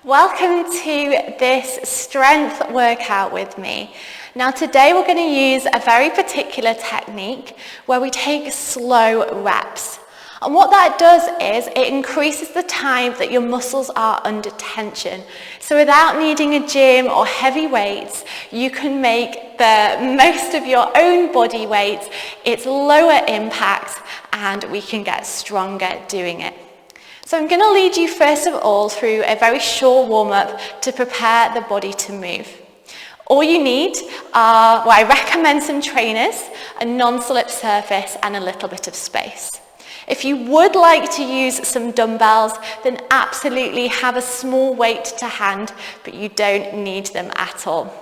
Welcome to this strength workout with me. Now today we're going to use a very particular technique where we take slow reps. And what that does is it increases the time that your muscles are under tension. So without needing a gym or heavy weights, you can make the most of your own body weight. It's lower impact and we can get stronger doing it. So I'm going to lead you first of all through a very short warm-up to prepare the body to move. All you need are, I recommend some trainers, a non-slip surface and a little bit of space. If you would like to use some dumbbells, then absolutely have a small weight to hand, but you don't need them at all.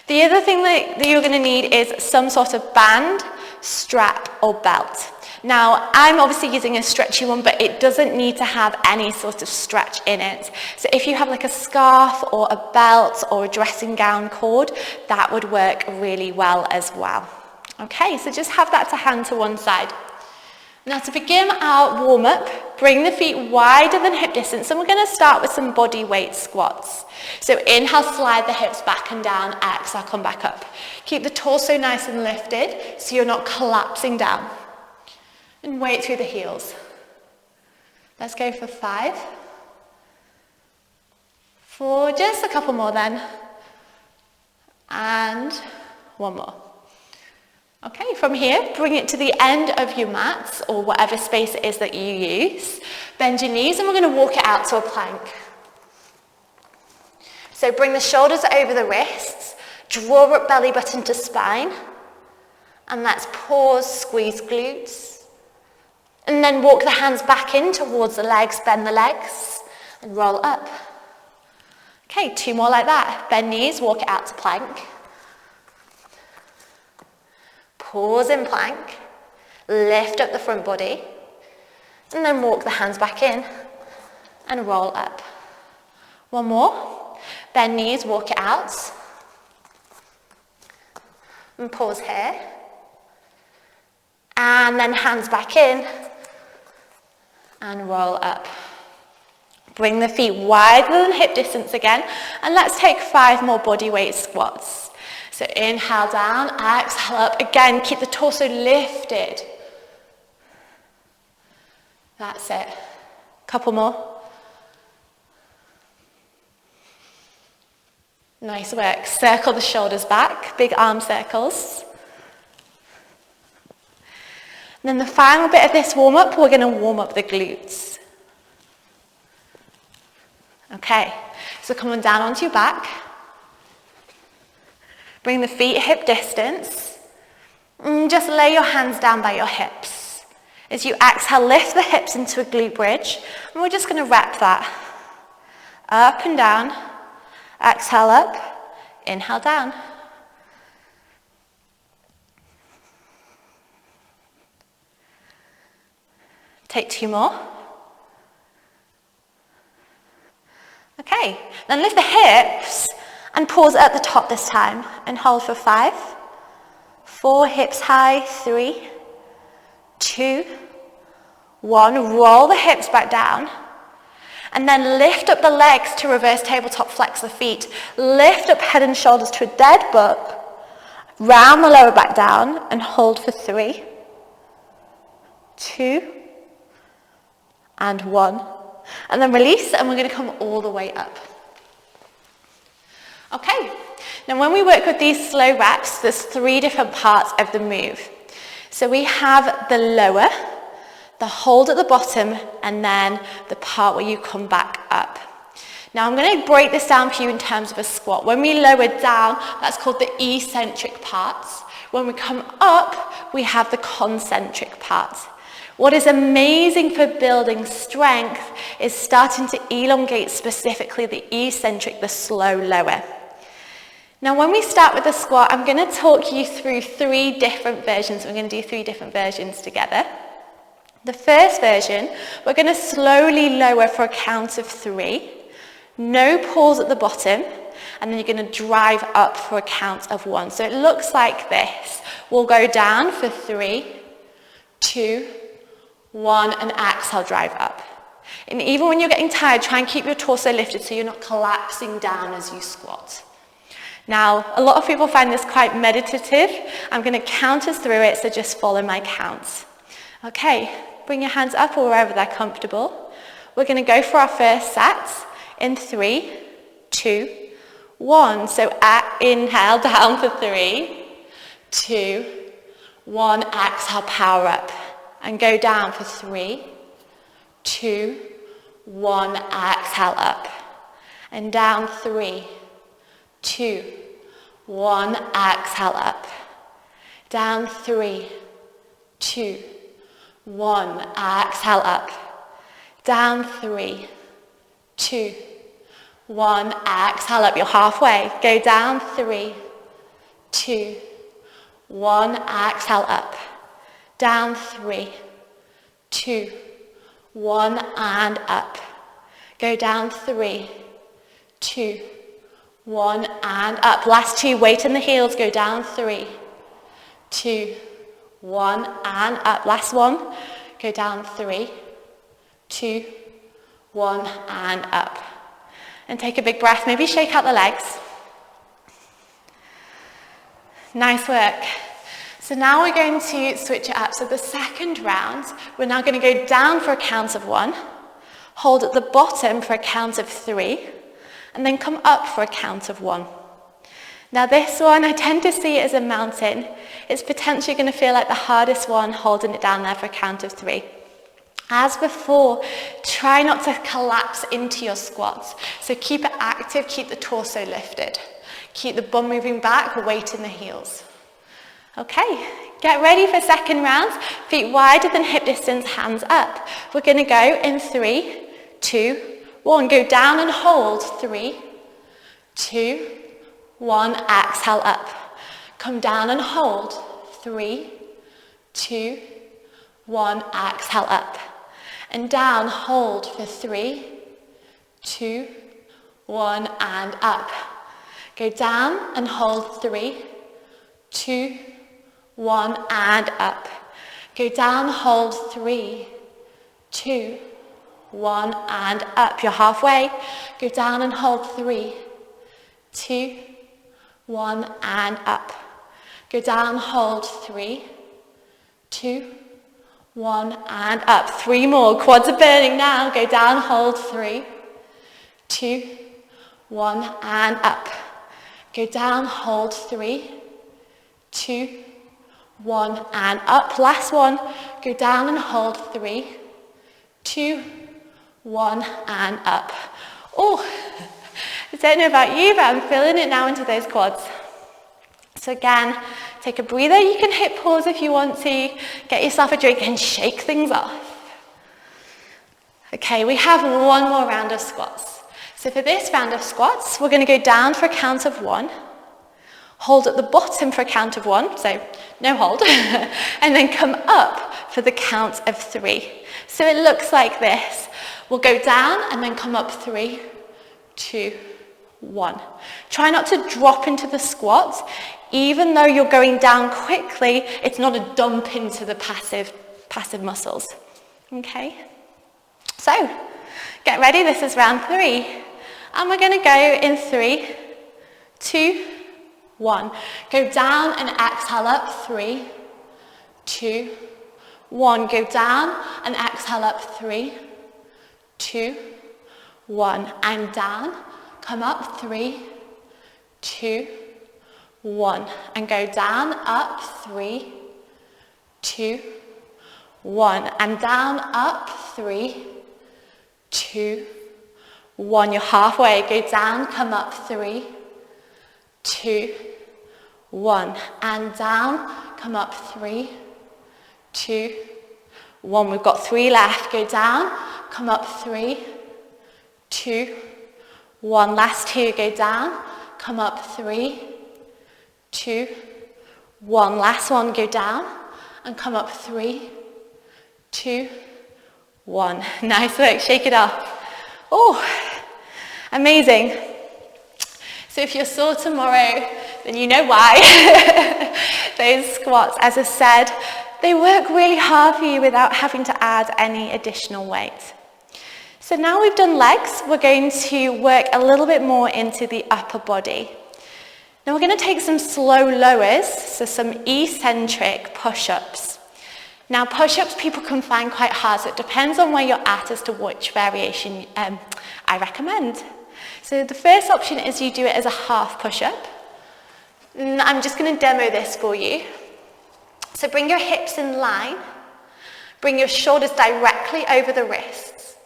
The other thing that you're going to need is some sort of band, strap or belt. Now, I'm obviously using a stretchy one, but it doesn't need to have any sort of stretch in it. So if you have like a scarf or a belt or a dressing gown cord, that would work really well as well. Okay, so just have that to hand to one side. Now to begin our warm-up, bring the feet wider than hip distance, and we're going to start with some body weight squats. So inhale, slide the hips back and down, exhale, come back up. Keep the torso nice and lifted so you're not collapsing down. And weight through the heels. Let's go for 5. 4, just a couple more then. And 1 more. Okay, from here, bring it to the end of your mats or whatever space it is that you use. Bend your knees and we're going to walk it out to a plank. So bring the shoulders over the wrists, draw up belly button to spine. And let's pause, squeeze glutes. And then walk the hands back in towards the legs, bend the legs, and roll up. Okay, 2 more like that. Bend knees, walk it out to plank. Pause in plank. Lift up the front body. And then walk the hands back in and roll up. 1 more. Bend knees, walk it out. And pause here. And then hands back in. And roll up. Bring the feet wider than hip distance again. And let's take 5 more body weight squats. So inhale down, exhale up. Again, keep the torso lifted. That's it. Couple more. Nice work. Circle the shoulders back. Big arm circles. And then the final bit of this warm-up, we're going to warm up the glutes. Okay, so come on down onto your back. Bring the feet hip distance. And just lay your hands down by your hips. As you exhale, lift the hips into a glute bridge. And we're just going to wrap that. Up and down. Exhale up. Inhale down. Take 2 more. Okay, then lift the hips and pause at the top this time and hold for 5, 4, hips high, 3, 2, 1. Roll the hips back down and then lift up the legs to reverse tabletop flex the feet. Lift up head and shoulders to a dead bug. Round the lower back down and hold for 3, 2, and 1. And then release, and we're going to come all the way up. Okay, now when we work with these slow reps, there's 3 different parts of the move. So we have the lower, the hold at the bottom, and then the part where you come back up. Now I'm going to break this down for you in terms of a squat. When we lower down, that's called the eccentric parts. When we come up, we have the concentric parts. What is amazing for building strength is starting to elongate specifically the eccentric, the slow lower. Now when we start with the squat, I'm going to talk you through 3 different versions. We're going to do 3 different versions together. The first version, we're going to slowly lower for a count of 3. No pause at the bottom. And then you're going to drive up for a count of 1. So it looks like this. We'll go down for 3, 2, 1, and exhale, drive up. And even when you're getting tired, try and keep your torso lifted so you're not collapsing down as you squat. Now, a lot of people find this quite meditative. I'm going to count us through it, so just follow my counts. Okay, bring your hands up or wherever they're comfortable. We're going to go for our first set in 3, 2, 1. So inhale down for 3, 2, 1. Exhale, power up. And go down for 3, 2, 1. Exhale up. And down 3, 2, 1. Exhale up. Down 3, 2, 1. Exhale up. Down 3, 2, 1. Exhale up. You're halfway. Go down 3, 2, 1. Exhale up. Down 3, 2, 1. And up. Go down 3, 2, 1. And up. Last 2. Weight in the heels. Go down 3, 2, 1. And up. Last 1. Go down 3, 2, 1. And up. And take a big breath. Maybe shake out the legs. Nice work. So now we're going to switch it up. So the second round, we're now going to go down for a count of 1, hold at the bottom for a count of 3, and then come up for a count of 1. Now this one, I tend to see it as a mountain. It's potentially going to feel like the hardest one, holding it down there for a count of 3. As before, try not to collapse into your squats. So keep it active, keep the torso lifted. Keep the bum moving back, weight in the heels. Okay, get ready for second round. Feet wider than hip distance, hands up. We're going to go in 3, 2, 1. Go down and hold. 3, 2, 1. Exhale up. Come down and hold. 3, 2, 1. Exhale up. And down, hold for 3, 2, 1. And up. Go down and hold. 3, 2, 1. And up. Go down, hold. 3, 2, 1. And up. You're halfway. Go down and hold. 3, 2, 1. And up. Go down, hold. 3, 2, 1. And up. 3 more. Quads are burning now. Go down, hold. 3, 2, 1. And up. Go down, hold. 3, 2, 1. And up. Last one. Go down and hold. 3, 2, 1. And up. Oh, I don't know about you, but I'm feeling it now into those quads. So again, take a breather. You can hit pause if you want to. Get yourself a drink and shake things off. Okay, we have one more round of squats. So for this round of squats, we're going to go down for a count of 1. Hold at the bottom for a count of 1, so no hold. And then come up for the count of 3. So it looks like this. We'll go down and then come up. 3, 2, 1. Try not to drop into the squat. Even though you're going down quickly, it's not a dump into the passive muscles. Okay? So, get ready. This is round 3. And we're going to go in 3, 2, 1. Go down and exhale up. 3, 2, 1. Go down and exhale up. 3, 2, 1. And down. Come up. 3, 2, 1. And go down, up. 3, 2, 1. And down, up. 3, 2, 1. You're halfway. Go down, come up. 3, 2, 1. And down, come up. 3, 2, 1. We've got 3 left. Go down, come up. 3, 2, 1. Last 2. Go down, come up. 3, 2, 1. Last one. Go down and come up. 3, 2, 1. Nice work. Shake it off. Oh, amazing. So if you're sore tomorrow, then you know why. Those squats, as I said, they work really hard for you without having to add any additional weight. So now we've done legs, we're going to work a little bit more into the upper body. Now we're going to take some slow lowers, so some eccentric push-ups. Now push-ups people can find quite hard, so it depends on where you're at as to which variation I recommend. So the first option is you do it as a half push-up. I'm just going to demo this for you. So bring your hips in line, bring your shoulders directly over the wrists,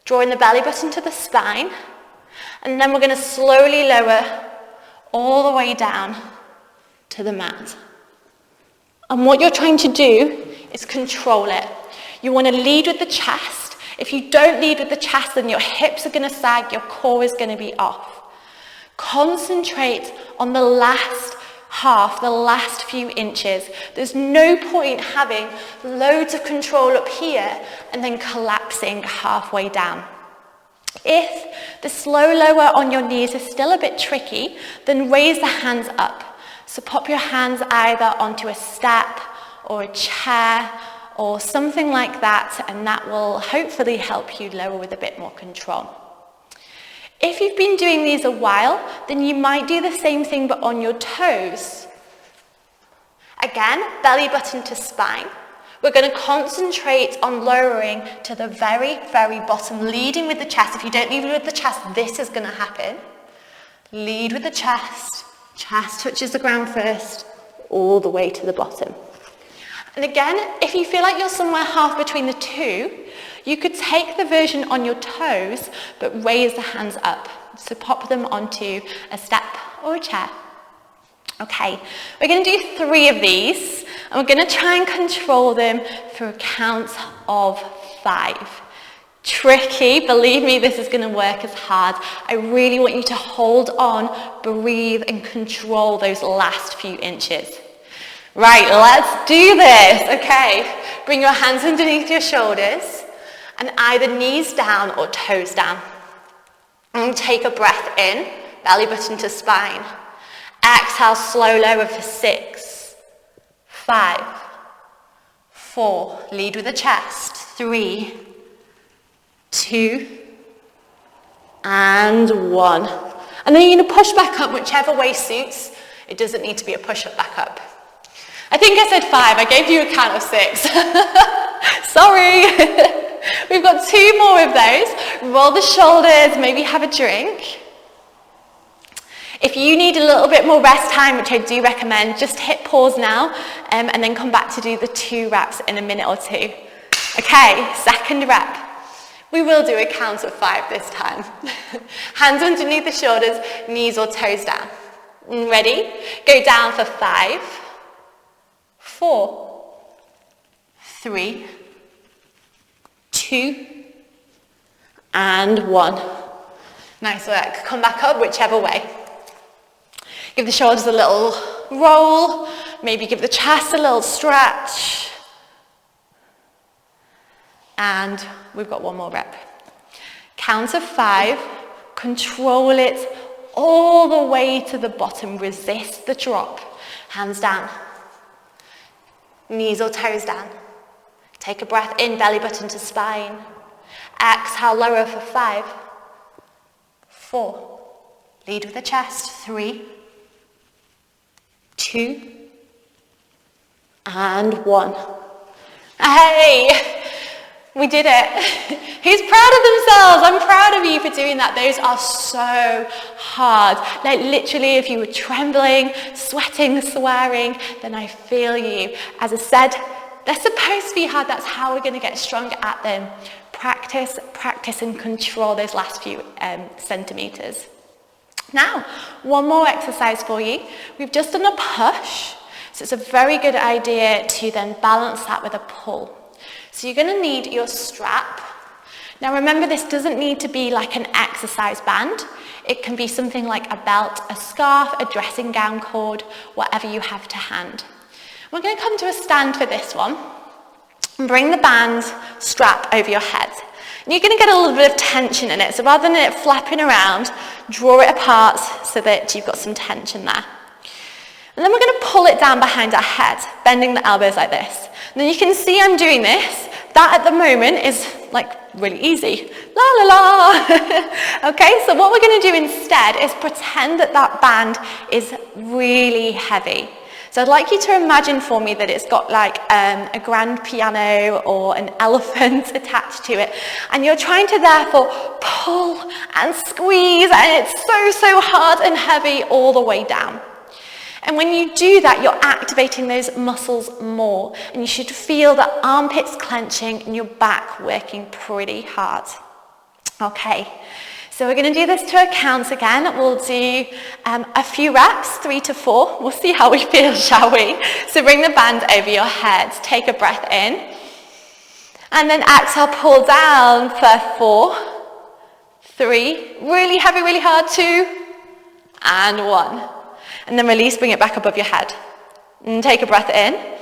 drawing the belly button to the spine, and then we're going to slowly lower all the way down to the mat. And what you're trying to do is control it. You want to lead with the chest. If you don't lead with the chest, then your hips are going to sag, your core is going to be off. Concentrate on the last half, the last few inches. There's no point having loads of control up here and then collapsing halfway down. If the slow lower on your knees is still a bit tricky, then raise the hands up. So pop your hands either onto a step or a chair or something like that, and that will hopefully help you lower with a bit more control. If you've been doing these a while, then you might do the same thing but on your toes. Again, belly button to spine. We're going to concentrate on lowering to the very, very bottom, leading with the chest. If you don't lead with the chest, this is going to happen. Lead with the chest touches the ground first, all the way to the bottom. And again, if you feel like you're somewhere half between the two, you could take the version on your toes, but raise the hands up. So pop them onto a step or a chair. Okay, we're going to do 3 of these, and we're going to try and control them for a count of 5. Tricky, believe me, this is going to work as hard. I really want you to hold on, breathe, and control those last few inches. Right, let's do this. Okay, bring your hands underneath your shoulders, and either knees down or toes down. And take a breath in, belly button to spine. Exhale, slow lower for 6, 5, 4, lead with the chest, 3, 2, and 1. And then you're going to push back up whichever way suits. It doesn't need to be a push-up back up. I think I said 5, I gave you a count of 6. Sorry. We've got 2 more of those. Roll the shoulders, maybe have a drink. If you need a little bit more rest time, which I do recommend, just hit pause now and then come back to do the 2 reps in a minute or 2. Okay, second rep. We will do a count of 5 this time. Hands underneath the shoulders, knees or toes down. Ready? Go down for 5, 4, 3, 2, and 1. Nice work. Come back up whichever way. Give the shoulders a little roll, maybe give the chest a little stretch. And we've got 1 more rep. Count of 5, control it all the way to the bottom, resist the drop. Hands down, knees or toes down. Take a breath in, belly button to spine. Exhale, lower for 5, 4, lead with the chest, 3, 2, and 1. Hey, we did it. Who's proud of themselves? I'm proud of you for doing that. Those are so hard. Like literally, if you were trembling, sweating, swearing, then I feel you. As I said, they're supposed to be hard. That's how we're going to get stronger at them. Practice, practice, and control those last few centimeters. Now, 1 more exercise for you. We've just done a push, so it's a very good idea to then balance that with a pull. So you're going to need your strap. Now remember, this doesn't need to be like an exercise band. It can be something like a belt, a scarf, a dressing gown cord, whatever you have to hand. We're going to come to a stand for this one and bring the band strap over your head. And you're going to get a little bit of tension in it. So rather than it flapping around, draw it apart so that you've got some tension there. And then we're going to pull it down behind our head, bending the elbows like this. And then you can see I'm doing this That at the moment is like really easy. La la la. Okay, so what we're going to do instead is pretend that that band is really heavy. So I'd like you to imagine for me that it's got like a grand piano or an elephant attached to it, and you're trying to therefore pull and squeeze, and it's so hard and heavy all the way down. And when you do that, you're activating those muscles more, and you should feel the armpits clenching and your back working pretty hard. Okay, so we're going to do this to a count again. We'll do a few reps, 3 to 4. We'll see how we feel, shall we? So bring the band over your head. Take a breath in. And then exhale, pull down for 4, 3, really heavy, really hard, 2, and 1. And then release, bring it back above your head. And take a breath in.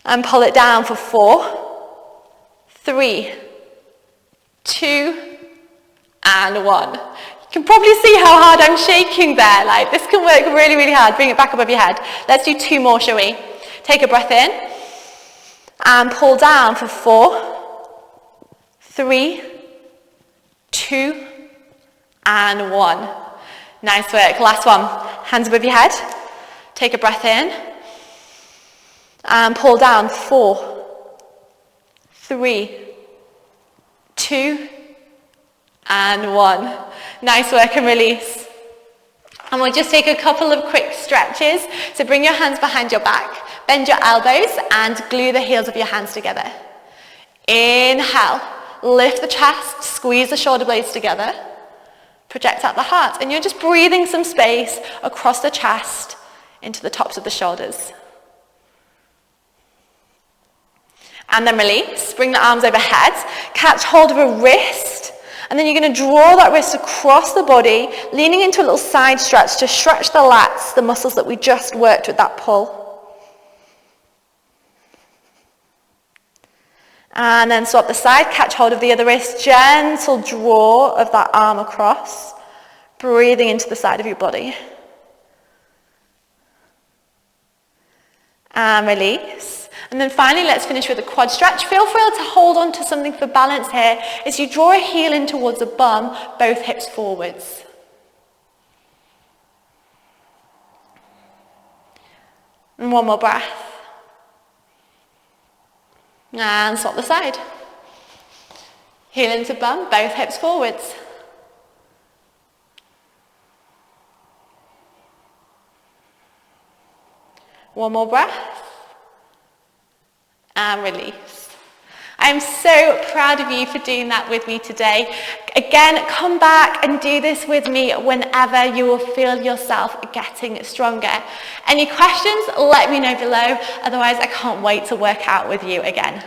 And pull it down for 4, 3, 2, and 1. You can probably see how hard I'm shaking there. Like, this can work really, really hard. Bring it back above your head. Let's do 2 more, shall we? Take a breath in. And pull down for 4, 3, 2, and 1. Nice work. Last one. Hands above your head. Take a breath in. And pull down 4, 3, 2, and 1. Nice work, and release. And we'll just take a couple of quick stretches. So bring your hands behind your back. Bend your elbows and glue the heels of your hands together. Inhale. Lift the chest. Squeeze the shoulder blades together. Project out the heart, and you're just breathing some space across the chest into the tops of the shoulders. And then release. Bring the arms overhead. Catch hold of a wrist, and then you're going to draw that wrist across the body, leaning into a little side stretch to stretch the lats, the muscles that we just worked with that pull. And then swap the side, catch hold of the other wrist, gentle draw of that arm across, breathing into the side of your body. And release. And then finally, let's finish with a quad stretch. Feel free to hold on to something for balance here as you draw a heel in towards the bum, both hips forwards. And one more breath. And swap the side. Heel into bum, both hips forwards. One more breath. And release. I'm so proud of you for doing that with me today. Again, come back and do this with me whenever you will feel yourself getting stronger. Any questions? Let me know below. Otherwise, I can't wait to work out with you again.